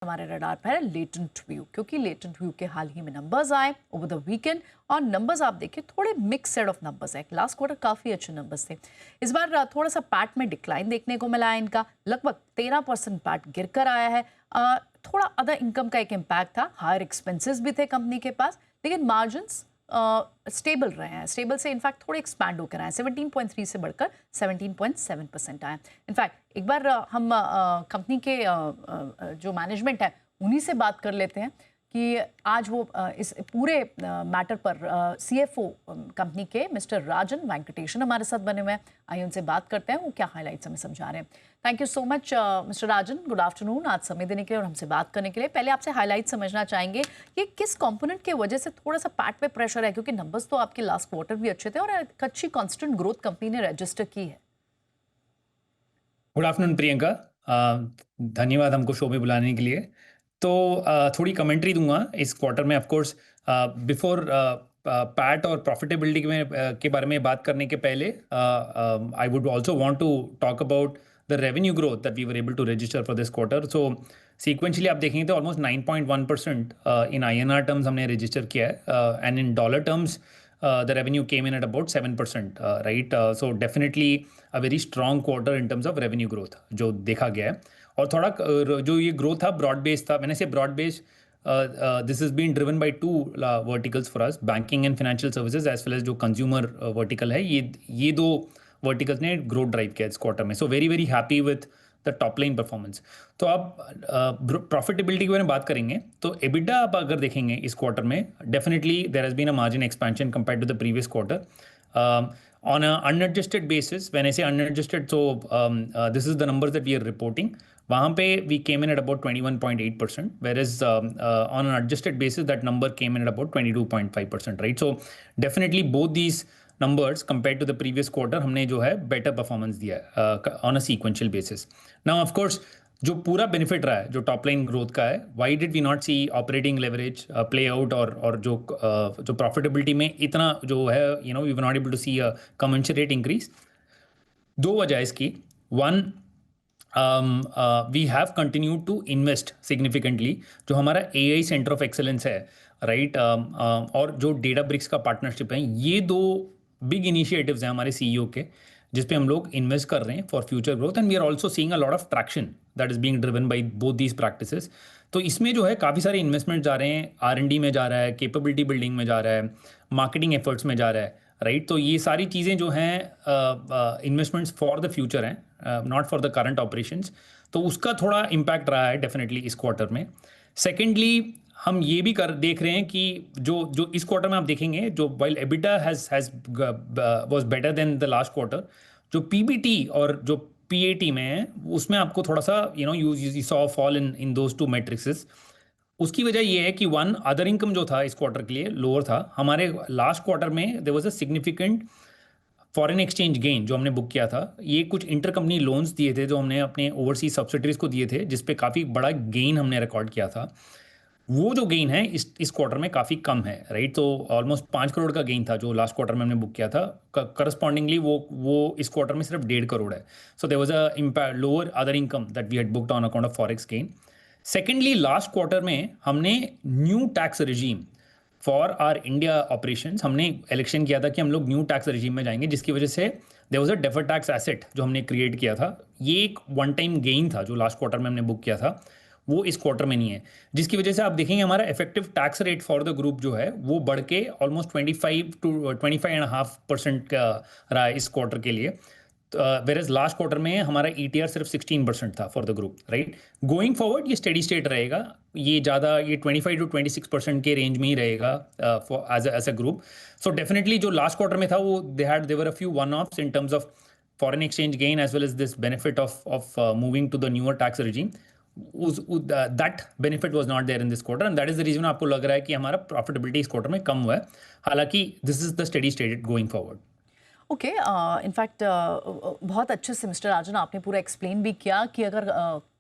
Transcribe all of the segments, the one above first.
हमारे रडार पर है लेटेंट व्यू, क्योंकि लेटेंट व्यू के हाल ही में नंबर्स आए ओवर द वीकेंड और नंबर्स आप देखिए थोड़े मिक्स सेट ऑफ नंबर्स है। लास्ट क्वार्टर काफ़ी अच्छे नंबर्स थे। इस बार थोड़ा सा पैट में डिक्लाइन देखने को मिला है इनका, लगभग 13% पैट गिर कर आया है। थोड़ा अदर इनकम का एक इम्पैक्ट था, हायर एक्सपेंसेस भी थे कंपनी के पास, लेकिन मार्जिन्स स्टेबल रहे हैं। स्टेबल से इनफैक्ट थोड़े एक्सपैंड होकर आए, 17.3 से बढ़कर 17.7% आए। इनफैक्ट एक बार हम कंपनी के जो मैनेजमेंट है उन्हीं से बात कर लेते हैं कि आज वो इस पूरे मैटर पर CFO कंपनी के मिस्टर राजन वेंकटेशन हमारे साथ बने हुए हैं। आइए उनसे बात करते हैं, वो क्या हाइलाइट्स हमें समझा रहे हैं। Thank you so much mister Rajan, good afternoon, आज समय देने के लिए और हमसे बात करने के लिए। पहले आपसे हाइलाइट समझना चाहेंगे कि किस कंपोनेंट की वजह से थोड़ा सा पैट पे प्रेशर है, क्योंकि नंबर्स तो आपके लास्ट क्वार्टर भी अच्छे थे और एक अच्छी कॉन्स्टेंट ग्रोथ कंपनी ने रजिस्टर की है। गुड आफ्टरनून प्रियंका, धन्यवाद हमको शो में बुलाने के लिए। तो थोड़ी कमेंट्री दूंगा इस क्वार्टर में। ऑफ कोर्स बिफोर पैट और प्रॉफिटेबिलिटी के बारे में बात करने के पहले I would also want to talk about the revenue growth that we were able to register for this quarter. So sequentially आप देखेंगे तो ऑलमोस्ट 9.1% इन INR टर्म्स हमने रजिस्टर किया है, and in dollar terms the revenue came in at about 7%, right? So definitely a very strong quarter in terms of revenue growth जो देखा गया है। और थोड़ा जो ये ग्रोथ था ब्रॉड बेस्ड था। मैंने से broad based this is been driven by two verticals for us, banking and financial services as well as जो कंज्यूमर वर्टिकल है, ये दो वर्टिकल्स ने ग्रोथ ड्राइव किया इस क्वार्टर में। So very very happy with the top line performance. तो आप प्रॉफिटेबिलिटी के बारे में बात करेंगे तो EBITDA आप अगर देखेंगे इस क्वार्टर में, definitely there has been a margin expansion compared to the previous quarter on an unadjusted basis. When I say unadjusted, so this is the numbers that we are reporting. वहाँ पे we came in at about 21.8%, whereas on an adjusted basis that number came in at about 22.5%, right? So definitely both these numbers compared to the previous quarter हमने जो है better performance दिया है on a sequential basis. Now of course जो पूरा benefit रहा है जो टॉप लाइन ग्रोथ का है, why did we not see operating leverage play out और जो प्रॉफिटेबिलिटी में इतना जो है we were not able to see a commensurate increase. दो वजह इसकी। One, we have continued to invest significantly. जो हमारा AI सेंटर ऑफ एक्सेलेंस है, राइट, और जो Databricks का पार्टनरशिप है, ये दो बिग इनिशिएटिव्स हैं हमारे CEO के, जिस पे हम लोग इन्वेस्ट कर रहे हैं for future growth, and we are also seeing a lot of traction that is being driven by both these practices. तो इसमें जो है काफ़ी सारे इन्वेस्टमेंट जा रहे हैं, R&D में जा रहा है, कैपेबिलिटी बिल्डिंग में जा रहा है, मार्केटिंग एफर्ट्स में जा रहा है, राइट। तो ये सारी चीज़ें जो हैं इन्वेस्टमेंट्स फॉर द फ्यूचर हैं, not for the current operations. तो उसका थोड़ा इम्पैक्ट रहा है डेफिनेटली इस क्वार्टर में। सेकेंडली हम ये भी देख रहे हैं कि जो इस क्वार्टर में आप देखेंगे, जो while EBITDA was better than the last quarter, जो PBT और जो PAT में है उसमें आपको थोड़ा सा you saw fall in those two matrixes. उसकी वजह ये है कि वन, अदर इनकम जो था इस क्वार्टर के लिए लोअर था। हमारे लास्ट क्वार्टर में there was a significant foreign exchange gain जो हमने बुक किया था। ये कुछ इंटर कंपनी लोन्स दिए थे जो हमने अपने ओवरसीज सब्सिडरीज को दिए थे, जिसपे काफ़ी बड़ा गेन हमने रिकॉर्ड किया था। वो जो गेन है इस क्वार्टर में काफ़ी कम है, राइट। तो ऑलमोस्ट 5 करोड़ का गेन था जो लास्ट क्वार्टर में हमने बुक किया था, करस्पॉन्डिंगली वो इस क्वार्टर में सिर्फ 1.5 करोड़ है। So there was a impact lower other income that we had booked on account of forex gain. Secondly, last quarter में हमने new tax regime for our India operations, हमने इलेक्शन किया था कि हम लोग न्यू टैक्स रिजीम में जाएंगे, जिसकी वजह से there was a deferred tax asset जो हमने क्रिएट किया था। ये एक वन टाइम गेन था जो लास्ट क्वार्टर में हमने बुक किया था, वो इस क्वार्टर में नहीं है, जिसकी वजह से आप देखेंगे हमारा effective tax rate for the group जो है वो बढ़ के ऑलमोस्ट 25 to 25.5% का रहा है इस क्वार्टर के लिए। वेरएज लास्ट क्वार्टर में हमारा ETR सिर्फ 16% था for the group, right. Going forward ये स्टेडी स्टेट रहेगा, ये 25 to 26% के रेंज में ही रहेगा as a group. So definitely जो लास्ट क्वार्टर में था वो there were a few one offs in terms of foreign exchange gain as well as this benefit of moving to the newer tax regime. That benefit was not there in this quarter, and that is the reason आपको लग रहा है कि हमारा profitability इस quarter में कम हुआ है। हालांकि this is the steady state going forward. Okay, in fact बहुत अच्छे से मिस्टर राजन आपने पूरा एक्सप्लेन भी किया कि अगर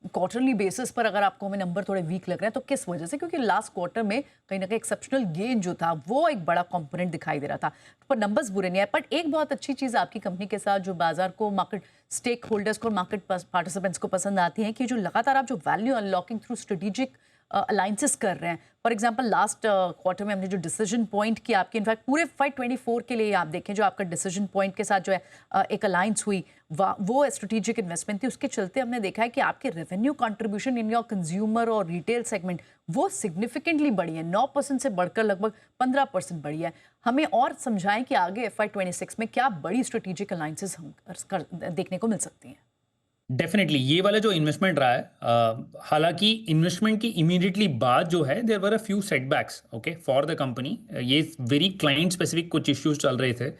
क्वार्टरली बेसिस पर अगर आपको हमें नंबर थोड़े वीक लग रहे हैं तो किस वजह से? क्योंकि लास्ट क्वार्टर में कहीं ना कहीं एक्सेप्शनल गेन जो था वो एक बड़ा कंपोनेंट दिखाई दे रहा था, पर नंबर्स बुरे नहीं आए। बट एक बहुत अच्छी चीज़ आपकी कंपनी के साथ जो बाजार को, मार्केट स्टेक होल्डर्स को, मार्केट पार्टिसिपेंट्स को पसंद आती है कि जो लगातार आप जो value unlocking through strategic alliances कर रहे हैं। फॉर एग्जांपल लास्ट क्वार्टर में हमने जो डिसीजन पॉइंट की आपकी, इनफैक्ट पूरे फाइट 24 के लिए आप देखें जो आपका डिसीजन पॉइंट के साथ जो है एक अलाइंस हुई, वो स्ट्रेटेजिक इन्वेस्टमेंट थी। उसके चलते हमने देखा है कि आपके revenue contribution in your consumer और रिटेल सेगमेंट वो सिग्निफिकेंटली बढ़ी है, 9% से बढ़कर लगभग 15% बढ़ी है। हमें और समझाएं कि आगे FY 26 में क्या बड़ी स्ट्रेटेजिक अलाइंसेस हम देखने को मिल सकती हैं। डेफिनेटली ये वाला जो इन्वेस्टमेंट रहा है, हालांकि इन्वेस्टमेंट की इमीडिएटली बाद जो है there were a few setbacks okay for the company. ये वेरी क्लाइंट स्पेसिफिक कुछ इश्यूज चल रहे थे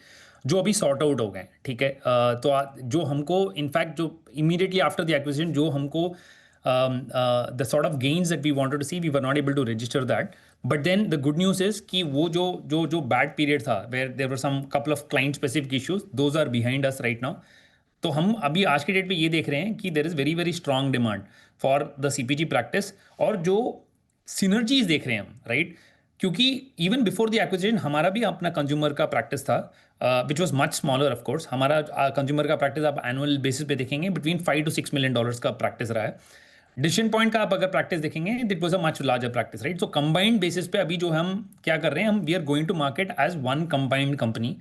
जो अभी सॉर्ट आउट हो गए, ठीक है। जो हमको इनफैक्ट जो इमीडिएटली आफ्टर द एक्विजिशन जो हमको the sort of gains that we wanted to see, we were not able to register that. But then the good news is कि वो जो bad period था where there were some couple of client specific issues, those are behind us right now. तो हम अभी आज के date पे ये देख रहे हैं कि there is very very strong demand for the CPG practice, और जो सिनर्जीज देख रहे हैं हम, राइट। क्योंकि इवन बिफोर द एक्विजिशन हमारा भी अपना कंज्यूमर का प्रैक्टिस था which was much smaller of course. हमारा कंज्यूमर का प्रैक्टिस आप एनुअल बेसिस पे देखेंगे बिटवीन $5 to $6 million का प्रैक्टिस रहा है। डिसीजन पॉइंट का आप अगर प्रैक्टिस देखेंगे it was a much larger practice, right. So combined basis पे अभी जो हम क्या कर रहे हैं, हम we are going to market as one combined company.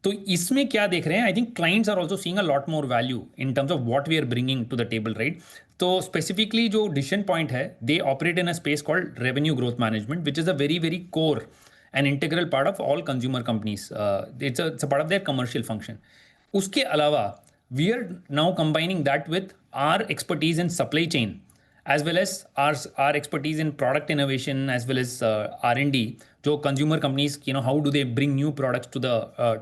तो इसमें क्या देख रहे हैं, I think clients are also seeing a lot more value in terms of what we are bringing to the table, right. तो स्पेसिफिकली जो decision point है, they operate in a space called revenue growth management which is a very very core and integral part of all consumer companies. It's a part of their commercial function. उसके अलावा we are now combining that with our expertise in supply chain as well as our expertise in product innovation as well as R&D, जो consumer companies, you know, how do they bring new products to the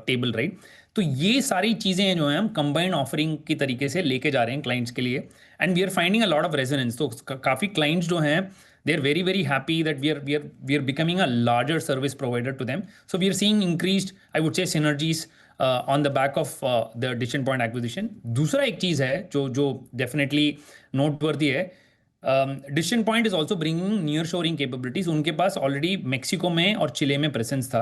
table, right? तो ये सारी चीज़ें जो हैं हम combined offering की तरीके से लेके जा रहे हैं clients के लिए, and we are finding a lot of resonance। तो काफ़ी clients जो हैं they are very very happy that we are becoming a larger service provider to them, so we are seeing increased, I would say, synergies on the back of the Decision Point acquisition। दूसरा एक चीज़ है जो definitely noteworthy है, decision point is also bringing near shoring capabilities. उनके पास already Mexico में और चिले में presence था।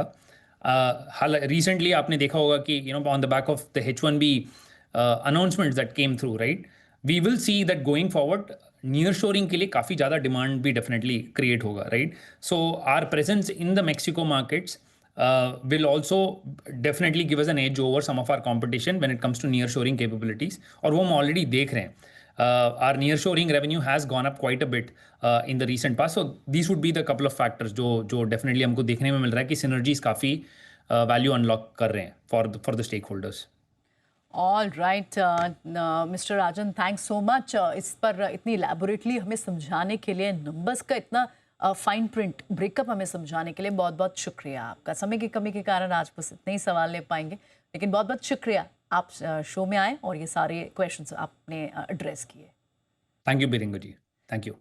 हाल रिसेंटली आपने देखा होगा कि you know on the back of the H1B announcements that came through, right, we will see that going forward near shoring के लिए काफ़ी ज़्यादा डिमांड भी डेफिनेटली क्रिएट होगा, right. So our presence in the Mexico markets will also definitely give us an edge over some of our competition when it comes to nearshoring capabilities, और वो हम already देख रहे हैं। Our nearshoring revenue has gone up quite a bit in the recent past, so these would be the couple of factors जो definitely हमको देखने में मिल रहा है कि synergies काफ़ी value unlock कर रहे हैं for the stakeholders. All right mister Rajan, thanks so much इस पर इतनी इलेबोरेटली हमें समझाने के लिए, नंबर्स का इतना फाइन प्रिंट ब्रेकअप हमें समझाने के लिए बहुत बहुत शुक्रिया आपका। समय की कमी के कारण आज बस इतने ही सवाल ले पाएंगे, लेकिन बहुत बहुत शुक्रिया आप शो में आए और ये सारे क्वेश्चंस आपने एड्रेस किए। Thank you Biranga ji, thank you.